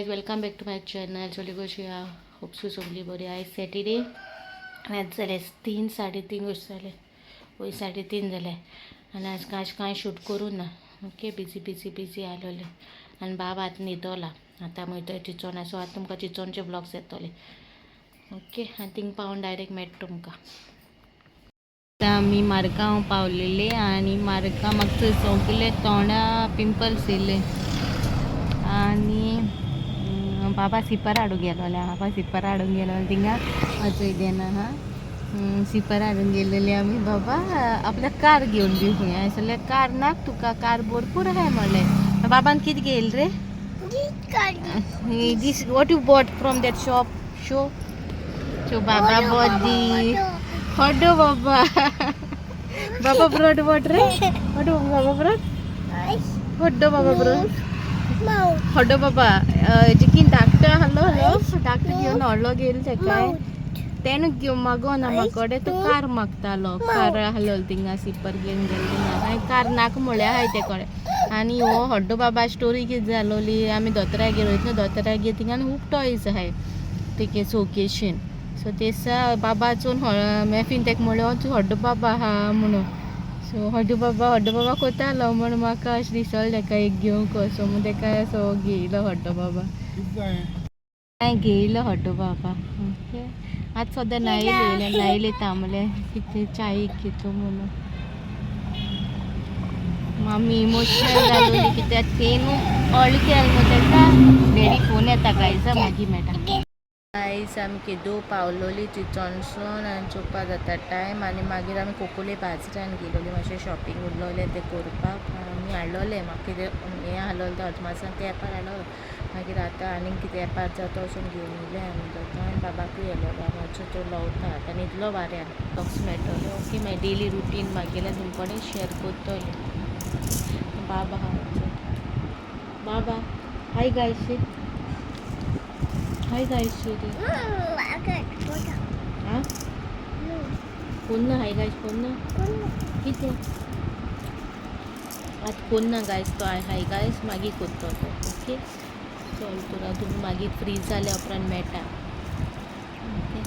Welcome back to my channel. चली कशी आहा? होपसू सगळी बरी. आयज सॅटर्डे आज जाले 3-3:30 वर्स जाले. वय 3:30 जाले आनी आज कांय शूट करूं ना. ओके, बिजी आलोले आनी बाब आतां न्हिदोला. आतां आमी वयता चिचोन. सो आतां तुमकां चिचोनचे ब्लॉग्स येतले. ओके, आनी थिंग पावून डायरेक्ट मेळटा तुमकां. आतां आमी मार्गांव पावलेले आनी मार्गांव म्हाका थंय सगळे तोंडा पिंपल्स येयले आनी बाबा सिपर हाडूंक गेलोले. बाबा सिपर हाडूंक गेलोले थिंगा अजय देना सिपर हाडूंक गेलेले आमी. बाबा आपल्या कार घेवन बी खूंय आसले. कार नाक तुका, कार भरपूर आहाय म्हणलें. बाबान कितें घेयलें रे? Is what you bought from that shop? So बाबा बॉट दी हॉडो बाबा. बाबा ब्रॉड वॉट रे? हॉडो बाबा ब्रॉड हॉडो बाबा ब्रॉड हॉडो बाबा जिकी धाकटो आहलो धाकटो घेवन व्हडलो गेलो तेकाय तेणें घेवन मागो ना म्हाकोडे तो कार मागतालो. कार आहलो थिंगा सिपर घेवन गेलो थिंगा. हांवें कार नाका म्हळ्ळें आहाय ते कडेन. आनी हो हॉडो बाबा स्टोरी कितें जालोली. आमी दोतोरागेर वयता. दोतोरागेर थिंगा खूब टॉयज आहाय तेके शोकेशीन. सो तेसा बाबा चोन मॅफीन तेका म्हळ्ळें तूं हॉडो बाबा आहा म्हणून. सो हॉडो बाबा कोतालो म्हण म्हाका अशें दिसोलें तेका एक घेवंक असो. म्हूण तेका असो घेयलो हॉडो बाबा. हांवें घेयलो हॉडो बाबा. ओके, आतां सद्दां नायल येता म्हणलें कितें च्यायेक घेतो म्हणून. आमी इमोशनल जालोली कित्याक तेणूय व्हडलो केलो न्हू तेका. डॅडी फोन येता गायजा मागीर मेळटा. गायज आमी केदो पावलोली चिचोनसून आनी चोवपा जाता टायम. आनी मागीर आमी कोकोले बाजरान गेलोली मातशें शॉपिंग उरलोलें तें करपाक. आमी हाडलोलें म्हाका कितें हें आहलोलें तो अदमासान ते एपार हाडलो. मागीर आतां आनीक कितें एपार जाता तो वचून घेवन येयलें आमी दोतोर. आनी बाबाकूय येयलोलो. मातसो तो लवता आतां न्हिदलो वाऱ्यान. टॉक्स मेळटलो. ओके, मागीर डेली रुटीन मागेलें तुमचे कडेन शेअर करतलें. बाबा आहा बाबा. हाय गायस. हाय गाइस रे. हाँ कोण हाय गाइस कोण कितें आज कोण गाइस तो हाय गाइस मागीर करतो तो. ओके, चल तुला तुम्ही मागीर फ्री जाल्या उपरांत मेळटा. ओके,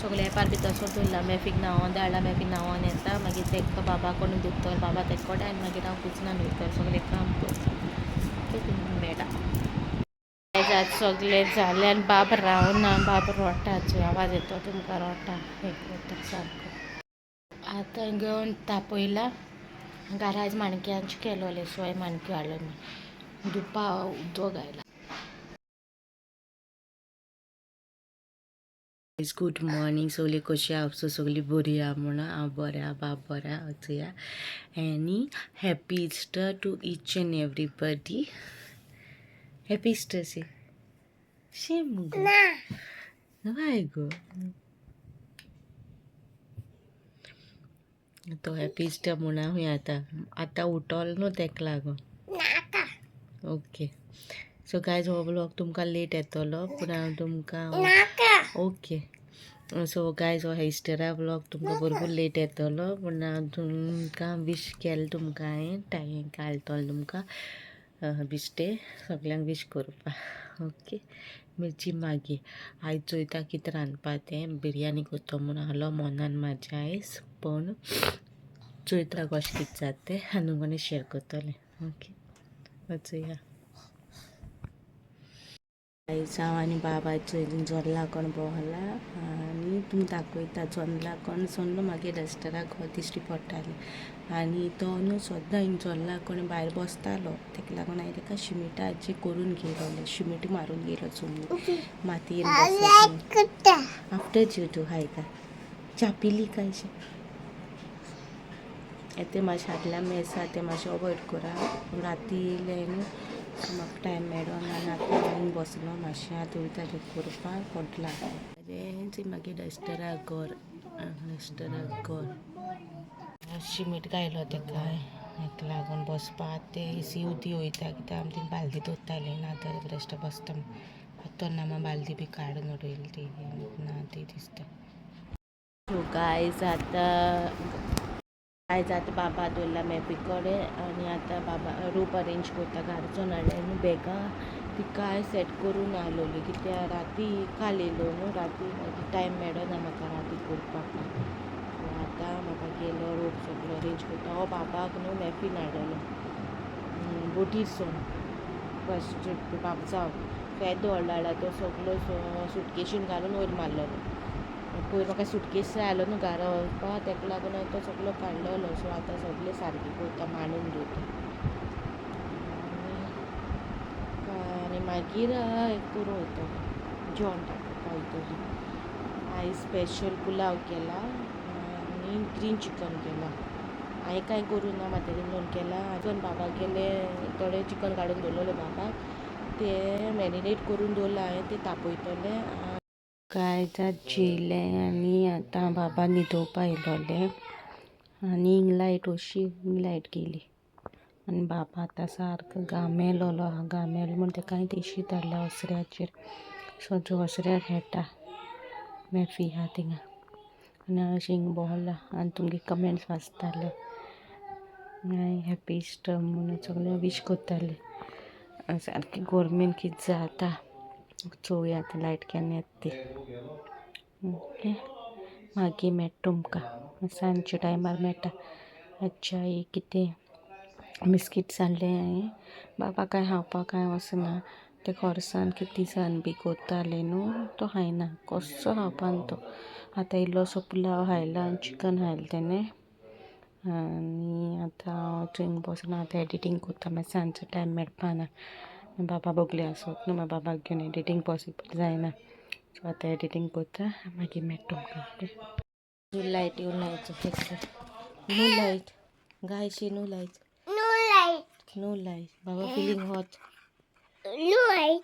सगळे एपार बी तसो दवरला. मॅफीक न्हांवोन धाडला. मॅफीक न्हांवोन येता. मागीर तेका बाबा कोण दुखतलो. बाबा तेक कोडे आनी मागीर हांव किचनान वयतलें सगळें काम करता. ओके, तुमकां मेळटा. आज सगळे जाले आनी बाब रावना. बाब रोटाचो आवाज येतो तुमकां. रोटा एक रोटा सारको. आतां घेवन तापयला. घरा आज माणक्यांचे केलोले. सोय माणक्यो हाडलो मी. दुपा उदक घायला. Good morning. सगळीं कशी आहा? सगळीं बरी आहा म्हणून. हांव बरें आहा. बाब बरें आहा. चोया any happy Easter to each and everybody. Happy Easter say same गो काय गो तो हॅपी इस्टर म्हणा हूंय आतां उठोल न्हू तेका लागून. ओके, सो गायज हो ब्लॉग तुमकां लेट येतलो पूण हांव तुमकां ओके. सो गायज हो इस्टरा ब्लॉग तुमकां भरपूर लेट येतलो पूण हांव तुमकां विश केलें. तुमकां हांवें टायम घालतलो तुमकां बिश्टे सगल्यांक विश करपाक. ओके, मिरची मागी आयज चोयता कितें रांदपा तें. बिरयानी करता म्हूण आहलो मनान म्हाज्या आयज. पूण चोयता कशें कितें जाता तें आनी तुमकां शेअर करतलें. ओके, चोया आयज हांव आनी बाबा चोयलीं जोल्ला कोण भोंवला आनी तुमकां दाखयता. जोल्ला कोण सोडलो मागीर रेस्टराक हो दिश्टी पडटालें आनी तो न्हू सद्दां हिंग जोल्ला कोण भायर बसतालो. तेका लागून हांवें तेका शिमिटाचें करून घेयलोलें. शिमीट मारून घेयलो चुली मातयेन आफ्टर ड्यू हाय का च्या पिली कांयशें येते मातशें आदल्या मेसा तें मातशें अवॉयड करा. राती येयलें न्हू म्हाका टायम मेळोना आनी आतां हांवें बसलो मातशें. आतां वयता तें करपाक पोटला रेंच मागीर डस्टराक घर शिमीट घायलो तेका. हेका लागून बसपाक तें एसी उदी वयता कित्याक आमी तीं बालदी दवरतालीं ना आतां बेश्टें बसता. तो ना बालदी बी काडून उडयली ती ना ती दिसता. सो गायज आतां आयज आतां बाबा दवरला मॅपी कडेन आनी आतां बाबा रूप अरेंज करता घरचो हाडलें न्हू बॅगां ती कांय सेट करून आसलोली कित्याक राती काल येयलो न्हू राती मागीर टायम मेळना म्हाका राती करपाक सो आतां बाबा गेलो रूप सगळो अरेंज करता हो बाबाक न्हू मॅफीन हाडलो बोटीसून फस्ट ट्रीप बाबा जावं येदो व्हडलो हाडला तो सगळो सुटकेशीन घालून वयर मारलेलो पयर म्हाका सुटकेस जाय आसलो न्हू घरा व्हरपाक ताका लागून हांवें तो सगळो काडलेलो सो आतां सगळें सारकें करता मांडून दवरता आनी मागीर करूं वयता जेवण टाकपाक वयतली आयज स्पेशल पुलाव केला आनी ग्रीन चिकन केला हांवें कांय करूं ना म्हातारीन दोन केला आजून बाबाक गेले थोडें चिकन काडून दवरलेलें बाबाक तें मॅरिनेट करून दवरला हांवें तें तापयतलें काय जेयलें आनी आतां बाबा न्हिदोवपा येयलोलें आनी हिंग लायट अशी लायट गेली आनी बाबा आतां सारको गामेलोलो आहा गामेलो म्हण तेका हांवें तेशी धाडल्या ओसऱ्याचेर सो ओसऱ्यार खेळटा मॅफी आहा थिंगा आनी हांव अशें हिंग भोंवला आनी तुमगे कमेंट्स वाचतालें हांवें हॅपी इस्टर म्हणून सगळें वीश कोत्तालें सारकें गोरमेंट कितें जाता चोवया आतां लायट केन्ना येता ती ओके मागीर मेळटा तुमकां सांजचे टायमार मेळटा च्या कितें बिस्कीट्स हाडलें हांवें बाबा कांय खावपाक कांय वचना ते खोर्सान कितें तिसान बी कोत्तालें न्हू तो खायना कसो खावपाना तो आतां इल्लोसो पुलाव खायला आनी चिकन खायलें तेणें आनी आतां हांव थंय बसना आतां एडिटींग कोत्ता मागीर सांजचो टायम मेळपाना बाबा बोगले आसत न्हू मागीर बाबाक घेवन एडिटींग पॉसिबल जायना सो आतां एडिटींग कोत्ता मागीर मेळटा तुमकां ओके लायट येवन लायट नो लायट गायशी नो लायट नो लाइट बाबा feeling hot no light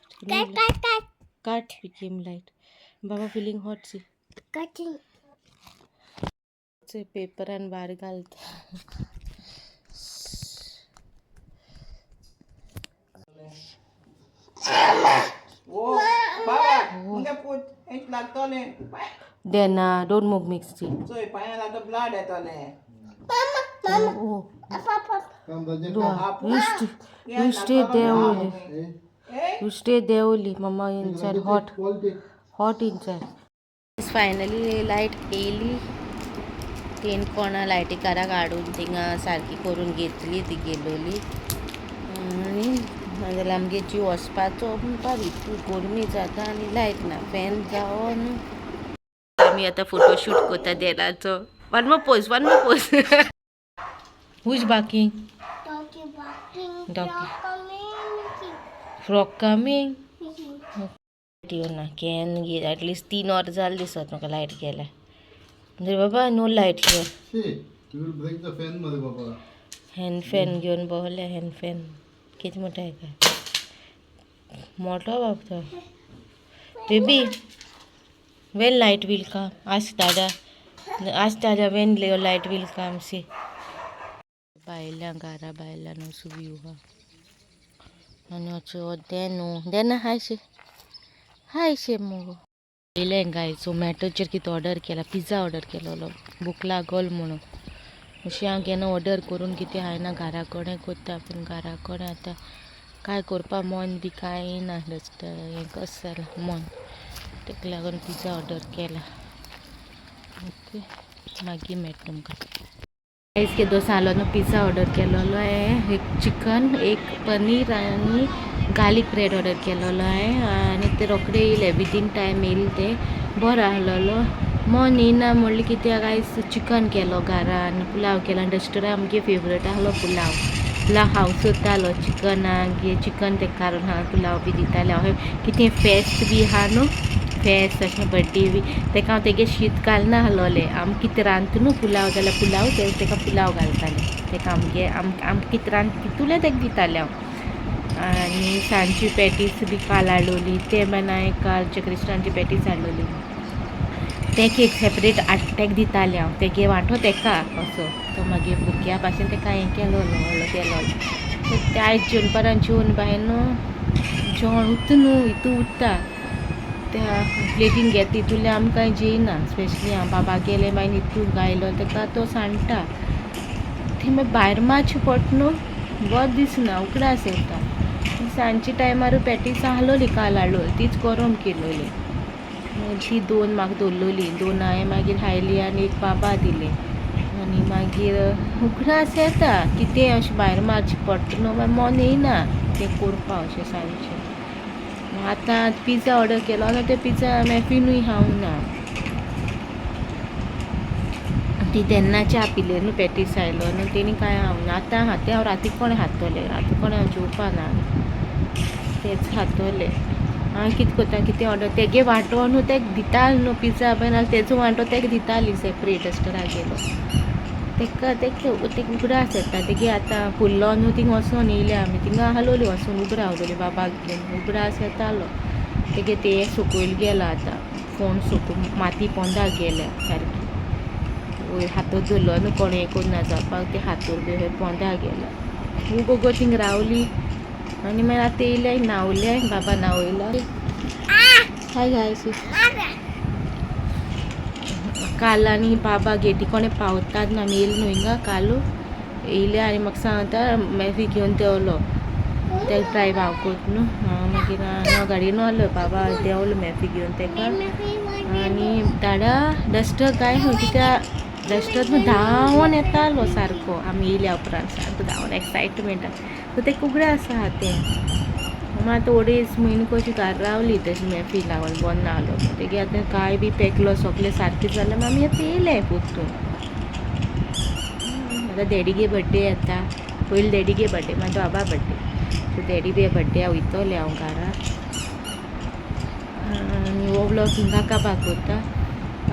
cut became light बाबा फीलिंग हॉट सी कटिंग से पेपरान भायर घालता Then don't move mixy. So if I have the blood at all. You stay there only. You stay there only. Mama inside hot inside. Finally light येयली तेन कोणा लायटीकारा काडून थिंगा सारकी करून घेतली ती गेलोली आनी नाजाल्यार आमगे जीव वचपाचो म्हणपाक इतू गरमी जाता आनी लायट ना फॅन जावन आमी आतां फोटोशूट कोत्ता देलाचो one more pose who is barking frock coming ना कॅन एटलिस्ट 3 वर जाल दिसत म्हाका लायट गेल्या बाबा no light here hand fan घेवन भोवल्या हँड फॅन कितें म्हणटा हेका मोठो बाबा baby when light will come ask दादा when light will come see भायल्या घरा भायल्यान असो व्यू हा आनी वचो देना हाय शे मुगो येयलें गाय झोमॅटोचेर कितें ऑर्डर केला पिझ्झा ऑर्डर केलोलो भूक लागोल म्हणून अशें हांव केन्ना ऑर्डर करून कितें खायना घरा कडेन कोत्ता पूण घरा कडेन आतां कांय करपा मन बी कांय ना हें कस जालां मन ताका लागून पिझ्झा ऑर्डर केला ओके मागीर मेळटा तुमकां आयज केदो सांगलो न्हू पिझ्झा ऑर्डर केलोलो हांवें एक चिकन एक पनीर आनी गार्लीक ब्रेड ऑर्डर केलोलो हांवें आनी ते रोखडे येयले विदीन टायम येयले ते बरो आहलोलो मन येयना म्हणलें कित्याक आयज चिकन केलो घरान पुलाव केलो आनी रेस्टोरंट आमगे फेवरेट आहलो पुलाव हांव सोदतालो चिकन ते कारण हांव पुलाव बी दितालें हांव कितें फेस्त बी आहा न्हू फेस्त अशें बड्डे बी ताका हांव तेगे शीत घालना आहलोलें आम कितें रांदता न्हू पुलाव जाल्यार पुलाव ताका पुलाव घालतालें ताका आम कितें रांदता तितूलें ताका दितालें हांव आनी सांजची पॅटीस बी काल हाडलोली ते मागीर हांवें कालचे क्रिस्टनाची पॅटीस हाडलोली तेका एक सेपरेट तेका दितालें हांव तेगे वांटो तेका असो तो मागीर भुरग्या भाशेन तेका हें केलोलो व्हडलो केलोलो ते आयज जेवनपारान जेवन बाय न्हू जेवण उरता न्हू हितू उरता त्या प्लेटीन घेता तितूलें आमी कांय जेयना स्पेशली हांव बाबा गेलें मागीर हितू गायलो ताका तो सांडटा मागीर भायर मातशें पडटा बरो दिसना उकडास येता. सांजची टायमार पॅटीस आहलोली काल हाडलोली तीच गरम केलोली. ती 2 म्हाका दवरलोली, 2 हांवें मागीर खायली आनी एक बाबा दिले. आनी मागीर उकडास येता कितें अशें भायर मातशें पडटा न्हू मागीर मन येयना तें करपा अशें सांजचें. आतां पिझ्झा ऑर्डर केलो न्हू ते पिझ्झा मॅफिनूय खावंक ना. ती तेन्ना च्या पिले न्हू पॅटीस आयलो न्हू तेणी कांय खावंक ना. आतां खातें हांव राती कोणें खातोलें राती कोणें हांव जेवपा ना तेंच खातोलें. हांव कितें करता कितें ऑर्डर तेगे वांटो न्हू तेका दिताली न्हू पिझ्झा बीन जाल्यार तेजो वांटो तेका दिताली सेपरेट अशें करून गेलो तेका उगडास येता. तेगे आतां फुडलो न्हू थिंगा वचोन येयले आमी थिंगा आहलोली वचोन उबी रावलोली बाबाक घेवन उगडास येतालो. तेगे तें सकयल गेला आतां फोण सकयल माती पोंदाक गेल्या सारकी वयर हातो धरलो न्हू कोणें हें करून ना जावपाक ते हातोर बी वयर पोंदाक गेल्या. खूब वगत थिंगा रावली आनी मागीर आतां येयले न्हांवले बाबा न्हावयला. हाय गायस काल आनी बाबा गेटी कोणें पावतात ना आमी येयले न्हू हिंगा कालू येयले आनी म्हाका सांगता मॅफी घेवन देंवलो ते ड्रायव हांव कोत न्हू. मागीर हांव गाडयेन वोरलो बाबा देंवलो मॅफी घेवन तेका आनी धाडा डस्टर काय खंय कित्याक डस्टर न्हू धांवोन येतालो सारको आमी येयल्या उपरांत सारको धांवोन एक्सायटमेंट सो तेका उगडास आसा तें. मागीर आतां अडेज म्हयनो कशी घरा रावली तशी मॅफी लागून बरो नाहलो तेगे आतां काय बी पेकलो सगलें सारकें जालें आमी आतां येयले परतून. आतां डॅडीगे बड्डे येता पयलीं डॅडीगे बड्डे मागीर बाबा बड्डे सो डॅडी बड्डे हांव वयतलें हांव घरा आनी हो व्लॉग हिंगा काबार करता.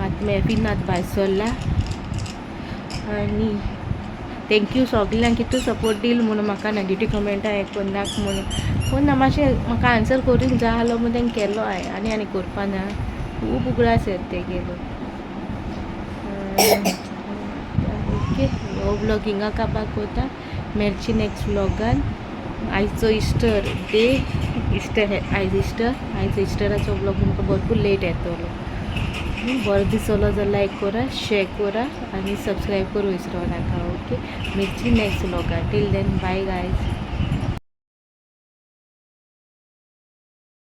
आतां मॅफीन आतां भायर सरला आनी थँक्यू सगल्यांक कितू सपोर्ट दिलो म्हणून म्हाका नेगेटीव कमेंटां हें करनाका म्हणून पूण ना मातशें म्हाका आन्सर करूंक जाय आहलो म्हणून तेंक केलो हांवें आनी करपा ना खूब उगडास येता तेगेलो. ओके हो व्लॉग हिंगा काबार करता मेळची नेक्स्ट व्लॉगान. आयचो इस्टर डे आयज इस्टराचो व्लॉग तुमकां भरपूर लेट येतलो. बरो दिसलो जाल्यार लायक करा शेअर करा आनी सबस्क्रायब करूं विसरो नाका. ओके मेळची नेक्स्ट व्लॉगान टील देन बाय गायज.